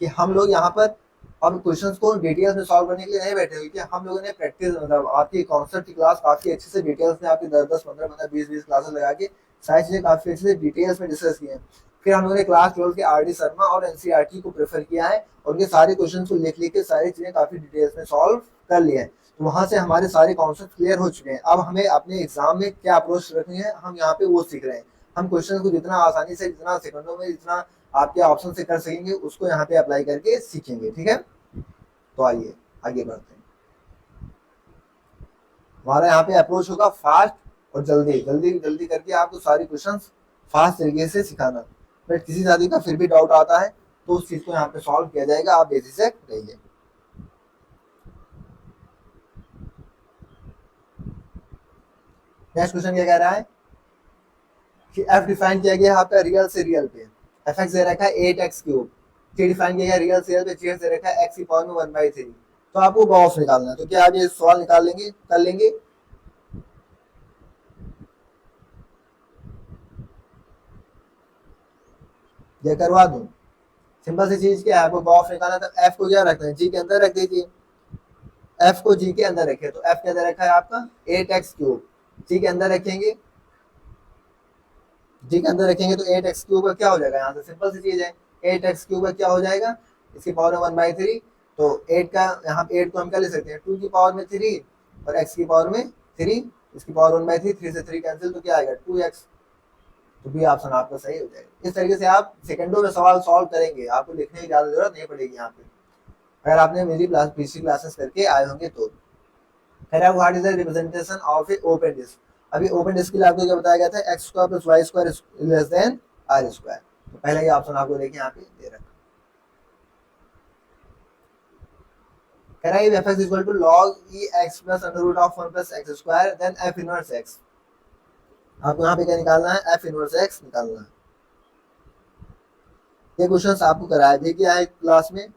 कि हम लोग यहाँ पर अब क्वेश्चंस को डिटेल्स में सॉल्व करने के लिए नहीं बैठे, क्योंकि हम लोगों ने प्रैक्टिस, मतलब आपकी कॉन्सेप्ट की क्लास काफी अच्छे से डिटेल्स में, आपकी 10-10, 15-15, 20-20 क्लासेस लगा के सारी चीजें काफी अच्छे से डिटेल्स में डिस्कस की हैं। फिर हम लोगों ने क्लास 12 के आर डी शर्मा और एनसीईआरटी को प्रेफर किया है, और उनके सारे क्वेश्चन को लिख लिख के सारी चीजें काफी डिटेल्स में सॉल्व कर लिए हैं। तो वहां से हमारे सारे कॉन्सेप्ट क्लियर हो चुके हैं। अब हमें अपने एग्जाम में क्या अप्रोच रखनी है, हम यहाँ पे वो सीख रहे हैं। हम क्वेश्चन को जितना आसानी से, जितना सेकंडों में, जितना आपके ऑप्शन से कर सकेंगे, उसको यहाँ पे अप्लाई करके सीखेंगे। ठीक है, तो आइए आगे बढ़ते हैं। हमारा यहाँ पे अप्रोच होगा फास्ट और जल्दी जल्दी जल्दी करके आपको सारी क्वेश्चन फास्ट तरीके से सिखाना। बट किसी साथी का फिर भी डाउट आता है, तो उस चीज को यहाँ पे सॉल्व किया जाएगा, आप बेझिझक रहिए। नेक्स्ट क्वेश्चन क्या कह रहा है कि एफ डिफाइन किया गया यहाँ पे रियल से रियल पे, एफ एक्स दे रखा है 8x³ टी डिफाइन किया गया रियल से रियल पे, जी दे रखा है x की पावर में 1/3। तो आपको गॉस निकालना है, तो क्या आप ये सवाल निकाल लेंगे, कर लेंगे? ये करवा दूं? सिंपल सी चीज क्या है, आपको गॉस निकालना, तो एफ को क्या रखना है, जी के अंदर रख दीजिए। एफ को जी के अंदर रखे, तो एफ के अंदर रखा है आपका 8x³, जी के अंदर रखेंगे, जी के अंदर रखेंगे तो 8x³ का क्या हो जाएगा, यहाँ से सिंपल सी चीज है, 8x³ का क्या हो जाएगा, इसकी पावर में 1/3। तो 8 का, यहाँ पे 8 को हम क्या ले सकते हैं, 2 की पावर में 3, और x की पावर में 3, इसकी पावर 1/3, 3 से 3 कैंसिल, तो क्या आएगा 2x। तो बी ऑप्शन आपका सही हो जाएगा। इस तरीके से आप सेकंडों में सवाल सॉल्व करेंगे, आपको लिखने की ज्यादा जरूरत नहीं पड़ेगी यहाँ पे, अगर आपने मेरी पिछली क्लासेस करके आए होंगे तो। कह रहा है what is the representation of a open disk. अभी ओपन डिस्क के लिए आपको क्या बताया गया था, x² + y² less than r²। तो पहले ये ऑप्शन आपको देखिए यहाँ पे दे रखा। कह रहा है f x equal to log e x plus under root of 1 plus x square then f inverse x। आपको यहाँ पे क्या निकालना है, f इनवर्स x निकालना है। ये क्वेश्चन आपको कराया भी गया है क्लास में,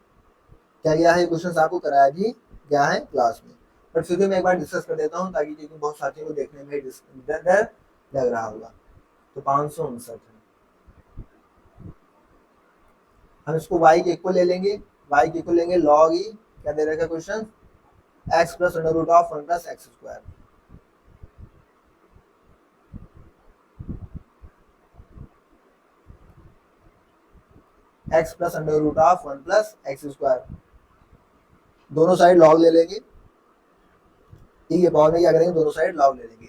क्या गया है, क्वेश्चन आपको कराया भी गया है क्लास में, बट फिर भी मैं एक बार डिस्कस कर देता हूँ, ताकि क्योंकि बहुत साथियों को देखने में डर लग रहा होगा। तो 559 है, हम इसको y के इक्वल ले लेंगे, y के इक्वल लेंगे log e, क्या दे रखा है question, x plus under root of 1 plus x square. x plus under root of 1 plus x square, दोनों साइड log ले लेंगे, e के पावर में क्या करेंगे, दोनों साइड log ले लेंगे,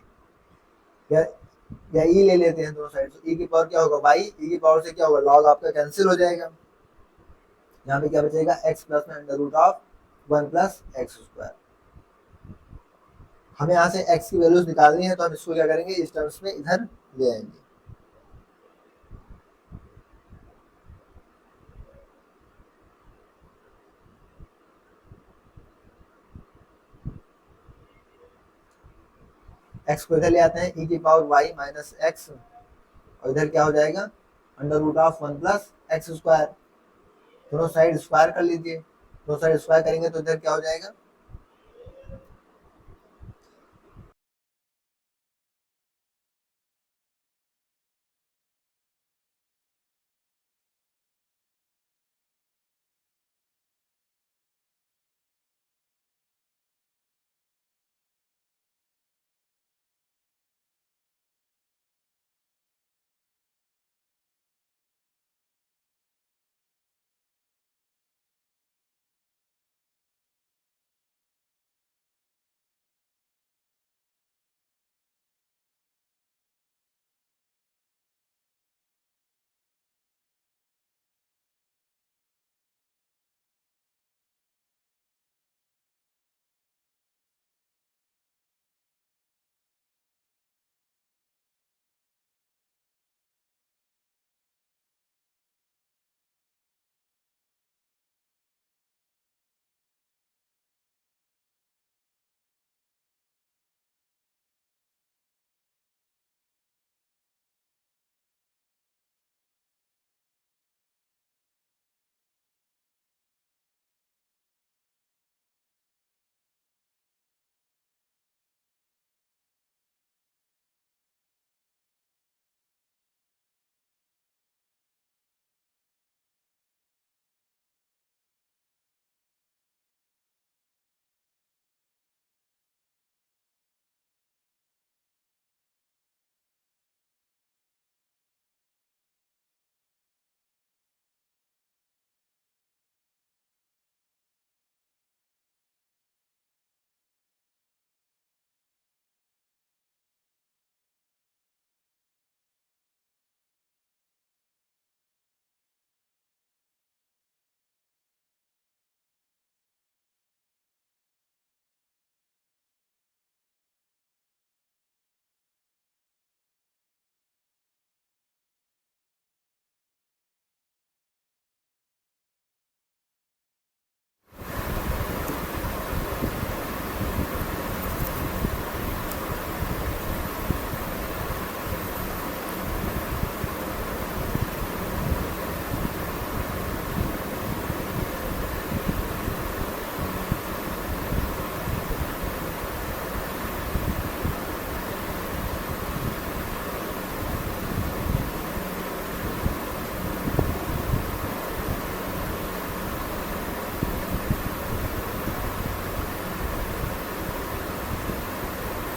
या e ले लेते हैं दोनों साइड, तो e की पावर क्या होगा y, e की पावर से क्या होगा, log आपका कैंसिल हो जाएगा, यहाँ पे क्या बचेगा, x प्लस में under root of 1 plus x square. हमें यहाँ से x की वैल्यूज निकालनी है, तो हम इसको क्या करेंगे, इस टर्म्स में इधर ले आएंगे। x को इधर ले आते हैं, e की पावर y माइनस एक्स, और इधर क्या हो जाएगा, under root of 1 plus x square. दोनों साइड स्क्वायर कर लीजिए, दोनों साइड स्क्वायर करेंगे तो इधर क्या हो जाएगा,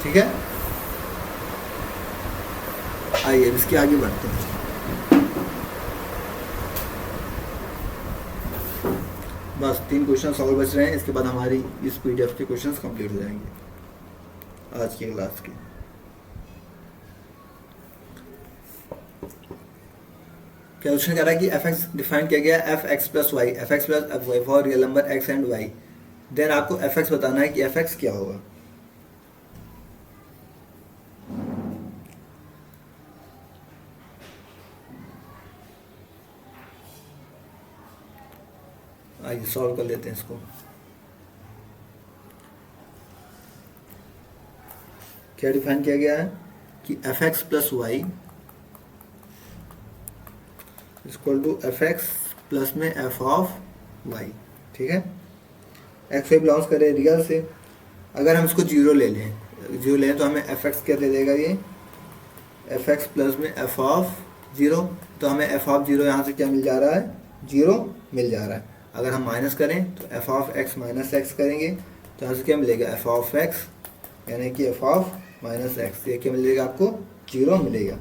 ठीक है, आइए इसके आगे बढ़ते हैं। बस 3 क्वेश्चन और बच रहे हैं, इसके बाद हमारी इस पीडीएफ के क्वेश्चंस कंप्लीट हो जाएंगे आज की क्लास के। क्या क्वेश्चन कह रहा है कि एफ एक्स डिफाइन किया गया f x plus y, f x plus f y for real number x and y, then आपको एफ एक्स बताना है कि एफ एक्स क्या होगा। आइए सॉल्व कर लेते हैं इसको। क्या डिफाइन किया गया है कि f x plus y equal to f x plus में एफ ऑफ वाई, ठीक है। एक्स वाई बिलोंग्स करे रियल से, अगर हम इसको जीरो ले लें तो हमें एफ एक्स क्या दे देगा, ये एफ एक्स प्लस में एफ ऑफ जीरो, तो हमें एफ ऑफ जीरो यहाँ से क्या मिल जा रहा है, जीरो मिल जा रहा है। अगर हम माइनस करें तो f of x minus x करेंगे तो यहाँ से क्या मिलेगा, एफ ऑफ एक्स यानी कि एफ ऑफ माइनस एक्स, ये क्या मिलेगा आपको, जीरो मिलेगा।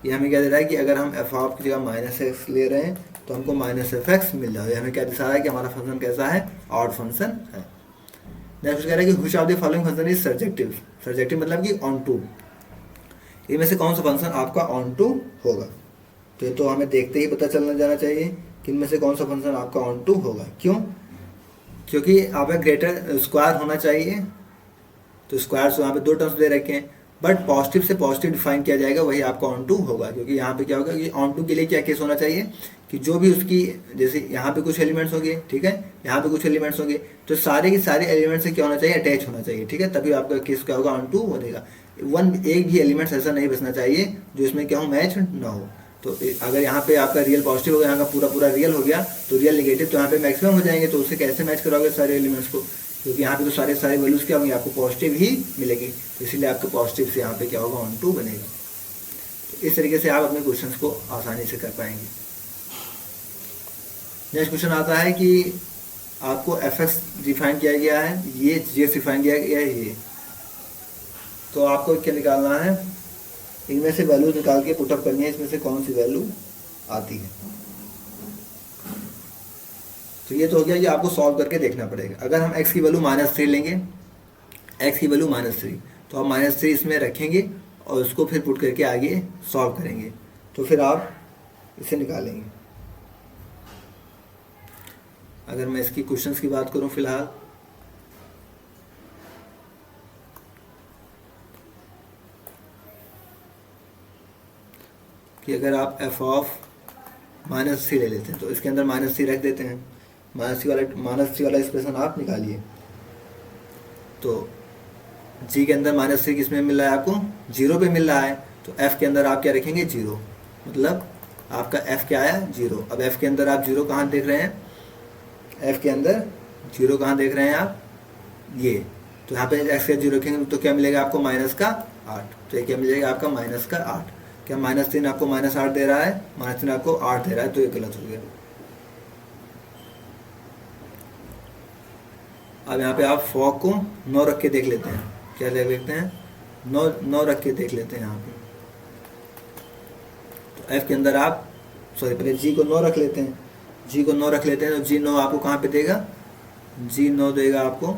ये हमें क्या दे रहा है कि अगर हम एफ ऑफ की जगह माइनस एक्स ले रहे हैं तो हमको माइनस एफ एक्स मिल जाएगा। हमें क्या दिखा रहा है कि हमारा फंक्शन कैसा है, ऑड फंक्शन है। नेक्स्ट कह रहा है कि which of the following function is surjective, surjective मतलब कि ऑन टू, इनमें से कौन सा फंक्शन आपका ऑन टू होगा। तो ये तो हमें देखते ही पता चलना जाना चाहिए कि इनमें से कौन सा फंक्शन आपका ऑन टू होगा। क्यों, क्योंकि आपका ग्रेटर स्क्वायर होना चाहिए, तो स्क्वायर से वहाँ पे 2 टर्म्स दे रखे हैं, बट पॉजिटिव से पॉजिटिव डिफाइन किया जाएगा, वही आपका ऑन टू होगा। क्योंकि यहाँ पे क्या होगा कि ऑन टू के लिए क्या केस होना चाहिए कि जो भी उसकी, जैसे यहाँ पे कुछ एलिमेंट्स होंगे, ठीक है, यहाँ पे कुछ एलिमेंट्स होंगे, तो सारे के सारे एलिमेंट्स से क्या होना चाहिए, अटैच होना चाहिए, ठीक है, तभी आपका केस क्या होगा, ऑन टू बनेगा। एक भी एलिमेंट्स ऐसा नहीं बचना चाहिए जो इसमें क्या हो, मैच ना हो। तो अगर यहाँ पे आपका रियल पॉजिटिव हो गया, यहाँ का पूरा रियल हो गया, तो रियल नेगेटिव तो यहाँ पे मैक्सिमम हो जाएंगे, तो उससे कैसे मैच कराओगे सारे एलिमेंट्स को, क्योंकि यहाँ पे तो सारे वैल्यूज क्या होंगे, आपको पॉजिटिव ही मिलेगी, तो इसीलिए आपको पॉजिटिव से यहाँ पे क्या होगा, ऑन टू बनेगा। तो इस तरीके से आप अपने क्वेश्चंस को आसानी से कर पाएंगे। नेक्स्ट क्वेश्चन आता है कि आपको एफ एक्स डिफाइन किया गया है, ये जी एक्स डिफाइन किया गया है, ये तो आपको क्या निकालना है, इनमें से वैल्यू निकाल के पुटअप करनी है, इसमें से कौन सी वैल्यू आती है। तो ये तो हो गया, ये आपको सॉल्व करके देखना पड़ेगा। अगर हम x की वैल्यू -3 लेंगे, x की वैल्यू -3, तो आप -3 इसमें रखेंगे और उसको फिर पुट करके आगे सॉल्व करेंगे, तो फिर आप इसे निकालेंगे। अगर मैं इसकी क्वेश्चंस की बात करूं फिलहाल, कि अगर आप f ऑफ -3 ले लेते हैं तो इसके अंदर -3 रख देते हैं, -3 वाला एक्सप्रेशन आप निकालिए। तो g के अंदर -3 किस में मिल रहा है, आपको 0 पे मिल रहा है, तो f के अंदर आप क्या रखेंगे, 0, मतलब आपका f क्या आया, 0। अब f के अंदर आप 0 कहाँ देख रहे हैं, f के अंदर 0 कहाँ देख रहे हैं आप, ये, तो यहाँ पे x का 0 रखेंगे तो क्या मिलेगा आपको, -8। तो ये क्या मिलेगा आपका, -8। क्या -3 आपको -8 दे रहा है, -3 आपको 8 दे रहा है, तो ये गलत हो गया। अब यहाँ पे आप फॉग को 9 रख के देख लेते हैं, क्या देख लेते हैं, 9 रख के देख लेते हैं यहाँ पे। तो f के अंदर आप पहले g को 9 रख लेते हैं, g को 9 रख लेते हैं, तो g 9 आपको कहाँ पे देगा, g 9 देगा आपको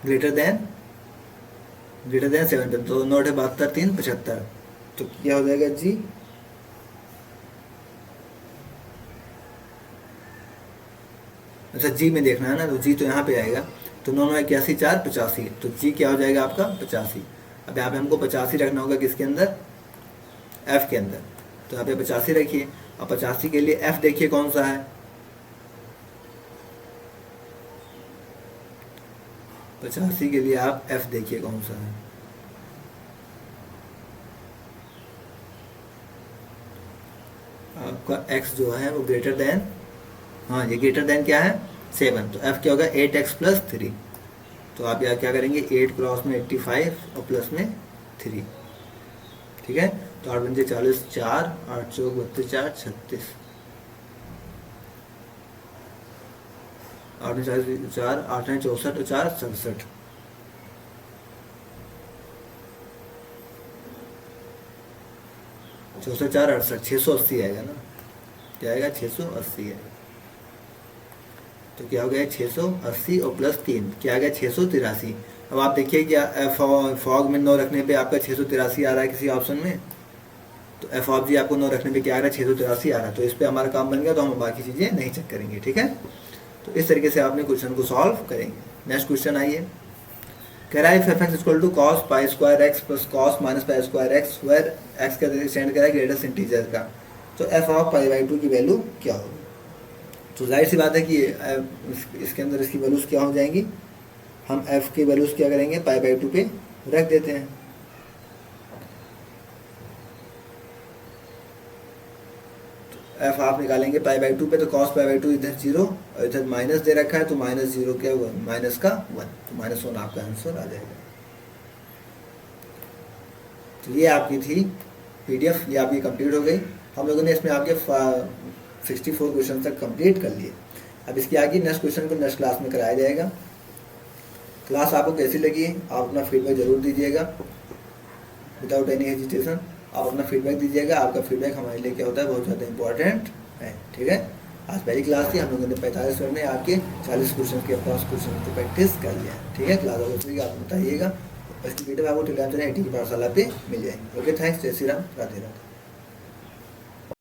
ग्रेटर देन 7 पे, तो 9 72 3 75, तो क्या हो जाएगा g, अच्छा g में देखना है ना, तो g तो यहाँ पे आएगा, तो 9 9 81 4 85, तो g क्या हो जाएगा आपका 85। अब यहाँ पे हमको 85 रखना होगा किसके अंदर, f के अंदर, तो यहाँ पे 85 रखिए। अब 85 के लिए f देखिए कौन सा है, 85 के लिए आप f देखिए कौन सा है, आपका x जो है वो ग्रेटर देन, हाँ ये ग्रेटर देन क्या है 7, तो f क्या होगा 8x प्लस 3, तो आप यहाँ क्या करेंगे 8 क्रॉस में 85 और प्लस में 3, ठीक है, तो 8 पंजे 40, 4 8 चौक 32 4 36, 8 40 4 8 64 और 4 67, चौसठ 4 68, 680 आएगा ना, क्या आएगा 680 है। तो क्या हो गया 680 और प्लस 3 क्या आ गया 683। अब आप देखिए क्या फॉग में 9 रखने पे आपका 683 आ रहा है किसी ऑप्शन में, तो एफ ऑफ जी आपको 9 रखने पे क्या आ रहा है 683 आ रहा है। तो इस पे हमारा काम बन गया, तो हम बाकी चीज़ें नहीं चेक करेंगे, ठीक है। तो इस तरीके से आपने क्वेश्चन को सॉल्व करेंगे। नेक्स्ट क्वेश्चन आइए, कह रहा है if f x equal to cos pi square x plus cos minus pi square x where x का स्टैंड करा है ग्रेटेस्ट इंटीजर का, तो एफ ऑफ पाई बाई 2 की वैल्यू क्या होगी। तो जाहिर सी बात है कि इसके अंदर इसकी वैल्यूज़ क्या हो जाएंगी, हम एफ की वैल्यूज़ क्या करेंगे पाई बाई 2 पे रख देते हैं। एफ आप निकालेंगे पाई बाई 2 पे, तो कॉस पाई बाई 2 इधर 0 और इधर माइनस दे रखा है, तो माइनस 0 क्या हुआ माइनस का 1, तो -1 आपका आंसर आ जाएगा। तो ये आपकी थी पीडीएफ, ये आपकी कंप्लीट हो गई। हम लोगों ने इसमें आपके 64 क्वेश्चन तक कंप्लीट कर लिए। अब इसकी आगे नेक्स्ट क्वेश्चन को नेक्स्ट क्लास में कराया जाएगा। क्लास आपको कैसी लगी आप अपना फीडबैक ज़रूर दीजिएगा, विदाउट एनी हेजिटेशन आप अपना फीडबैक दीजिएगा। आपका फीडबैक हमारे लिए क्या होता है बहुत ज़्यादा इंपॉर्टेंट है, ठीक है। आज पहली क्लास थी, हम लोगों ने 45 मिनट में आपके 40 क्वेश्चन के पास क्वेश्चन की प्रैक्टिस कर लिया, ठीक है। क्लास अगर आप बताइएगा, इसकी वीडियो आपको टेलीग्राम चैनल AT की पाठशाला पे मिल जाएगी। ओके, थैंक्स, जय श्री राम, राधे राधे।